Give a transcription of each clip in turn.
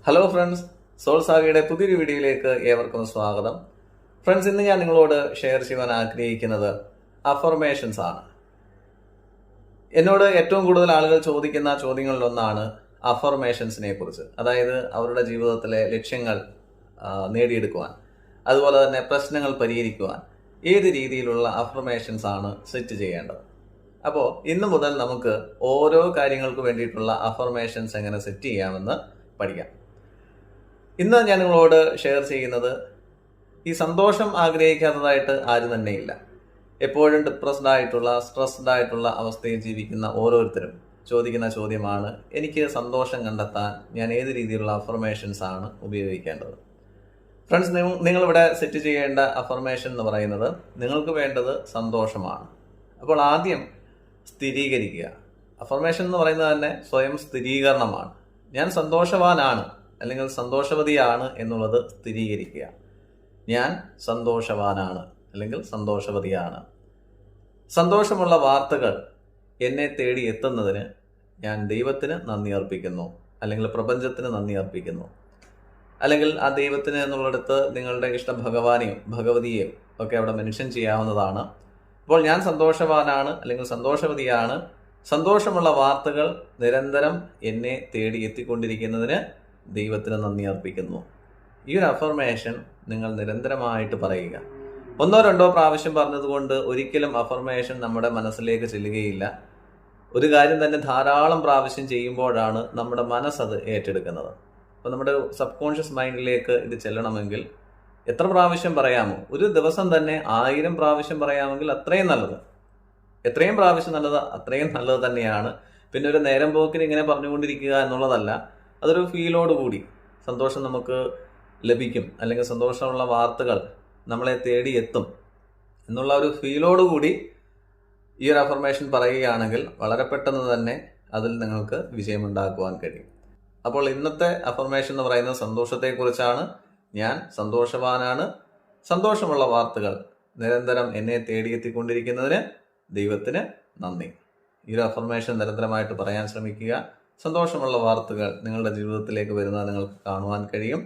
Hello friends, soul സാഗയുടെ പുതിയൊരു വീഡിയോയിലേക്ക് ഏവർക്കും സ്വാഗതം. ഫ്രണ്ട്സ്, ഇന്ന് ഞാൻ നിങ്ങളോട് ഷെയർ ചെയ്യാൻ ആഗ്രഹിക്കുന്നത് അഫർമേഷൻസ് ആണ്. എന്നോട് ഏറ്റവും കൂടുതൽ ആളുകൾ ചോദിക്കുന്ന ചോദ്യങ്ങളിലൊന്നാണ് അഫർമേഷൻസിനെ കുറിച്ച്. അതായത് അവരുടെ ജീവിതത്തിലെ ലക്ഷ്യങ്ങൾ നേടിയെടുക്കുവാൻ, അതുപോലെ തന്നെ പ്രശ്നങ്ങൾ പരിഹരിക്കുവാൻ ഏത് രീതിയിലുള്ള അഫർമേഷൻസ് ആണ് സെറ്റ് ചെയ്യേണ്ടത്. അപ്പോൾ ഇന്ന് മുതൽ നമുക്ക് ഓരോ കാര്യങ്ങൾക്ക് വേണ്ടിയിട്ടുള്ള അഫർമേഷൻസ് എങ്ങനെ സെറ്റ് ചെയ്യാമെന്ന് പഠിക്കാം. ഇന്ന് ഞാൻ നിങ്ങളോട് ഷെയർ ചെയ്യുന്നത്, ഈ സന്തോഷം ആഗ്രഹിക്കാത്തതായിട്ട് ആരും തന്നെയില്ല. എപ്പോഴും ഡിപ്രസ്ഡ് ആയിട്ടുള്ള, സ്ട്രെസ്ഡ് ആയിട്ടുള്ള അവസ്ഥയിൽ ജീവിക്കുന്ന ഓരോരുത്തരും ചോദിക്കുന്ന ചോദ്യമാണ്, എനിക്ക് സന്തോഷം കണ്ടെത്താൻ ഞാൻ ഏത് രീതിയിലുള്ള അഫർമേഷൻസ് ആണ് ഉപയോഗിക്കേണ്ടത്. ഫ്രണ്ട്സ്, നിങ്ങളിവിടെ സെറ്റ് ചെയ്യേണ്ട അഫർമേഷൻ എന്ന് പറയുന്നത്, നിങ്ങൾക്ക് വേണ്ടത് സന്തോഷമാണ്. അപ്പോൾ ആദ്യം സ്ഥിരീകരിക്കുക. അഫർമേഷൻ എന്ന് പറയുന്നത് തന്നെ സ്വയം സ്ഥിരീകരണമാണ്. ഞാൻ സന്തോഷവാനാണ് അല്ലെങ്കിൽ സന്തോഷവതിയാണ് എന്നുള്ളത് സ്ഥിരീകരിക്കുക. ഞാൻ സന്തോഷവാനാണ് അല്ലെങ്കിൽ സന്തോഷവതിയാണ്. സന്തോഷമുള്ള വാർത്തകൾ എന്നെ തേടി എത്തുന്നതിന് ഞാൻ ദൈവത്തിന് നന്ദി അർപ്പിക്കുന്നു, അല്ലെങ്കിൽ പ്രപഞ്ചത്തിന് നന്ദി അർപ്പിക്കുന്നു, അല്ലെങ്കിൽ ആ ദൈവത്തിന് എന്നുള്ളിടത്ത് നിങ്ങളുടെ ഇഷ്ട ഭഗവാനെയും ഭഗവതിയെയും ഒക്കെ അവിടെ മെൻഷൻ ചെയ്യാവുന്നതാണ്. അപ്പോൾ ഞാൻ സന്തോഷവാനാണ് അല്ലെങ്കിൽ സന്തോഷവതിയാണ്. സന്തോഷമുള്ള വാർത്തകൾ നിരന്തരം എന്നെ തേടി എത്തിക്കൊണ്ടിരിക്കുന്നതിന് ദൈവത്തിന് നന്ദി അർപ്പിക്കുന്നു. ഈ ഒരു അഫർമേഷൻ നിങ്ങൾ നിരന്തരമായിട്ട് പറയുക. ഒന്നോ രണ്ടോ പ്രാവശ്യം പറഞ്ഞതുകൊണ്ട് ഒരിക്കലും അഫർമേഷൻ നമ്മുടെ മനസ്സിലേക്ക് ചെല്ലുകയില്ല. ഒരു കാര്യം തന്നെ ധാരാളം പ്രാവശ്യം ചെയ്യുമ്പോഴാണ് നമ്മുടെ മനസ്സത് ഏറ്റെടുക്കുന്നത്. അപ്പോൾ നമ്മുടെ സബ് കോൺഷ്യസ് മൈൻഡിലേക്ക് ഇത് ചെല്ലണമെങ്കിൽ എത്ര പ്രാവശ്യം പറയാമോ? ഒരു ദിവസം തന്നെ 1000 പ്രാവശ്യം പറയാമെങ്കിൽ അത്രയും നല്ലത്. എത്രയും പ്രാവശ്യം നല്ലത് അത്രയും നല്ലത് തന്നെയാണ്. പിന്നെ ഒരു നേരം പോക്കിന് ഇങ്ങനെ പറഞ്ഞുകൊണ്ടിരിക്കുക എന്നുള്ളതല്ല. അതൊരു ഫീലോടുകൂടി സന്തോഷം നമുക്ക് ലഭിക്കും, അല്ലെങ്കിൽ സന്തോഷമുള്ള വാർത്തകൾ നമ്മളെ തേടി എത്തും എന്നുള്ള ഒരു ഫീലോടുകൂടി ഈ ഒരു അഫർമേഷൻ പറയുകയാണെങ്കിൽ വളരെ പെട്ടെന്ന് തന്നെ അതിൽ നിങ്ങൾക്ക് വിജയമുണ്ടാക്കുവാൻ കഴിയും. അപ്പോൾ ഇന്നത്തെ അഫർമേഷൻ എന്ന് പറയുന്നത് സന്തോഷത്തെക്കുറിച്ചാണ്. ഞാൻ സന്തോഷവാനാണ്. സന്തോഷമുള്ള വാർത്തകൾ നിരന്തരം എന്നെ തേടിയെത്തിക്കൊണ്ടിരിക്കുന്നതിന് ദൈവത്തിന് നന്ദി. ഈ ഒരു അഫർമേഷൻ നിരന്തരമായിട്ട് പറയാൻ ശ്രമിക്കുക. സന്തോഷമുള്ള വാർത്തകൾ നിങ്ങളുടെ ജീവിതത്തിലേക്ക് വരുന്നത് നിങ്ങൾക്ക് കാണുവാൻ കഴിയും.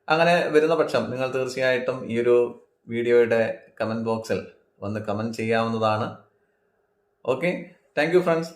അങ്ങനെ വരുന്ന പക്ഷം നിങ്ങൾ തീർച്ചയായിട്ടും ഈ ഒരു വീഡിയോയുടെ കമൻറ്റ് ബോക്സിൽ വന്ന് കമൻറ്റ് ചെയ്യാവുന്നതാണ്. Okay, thank you friends.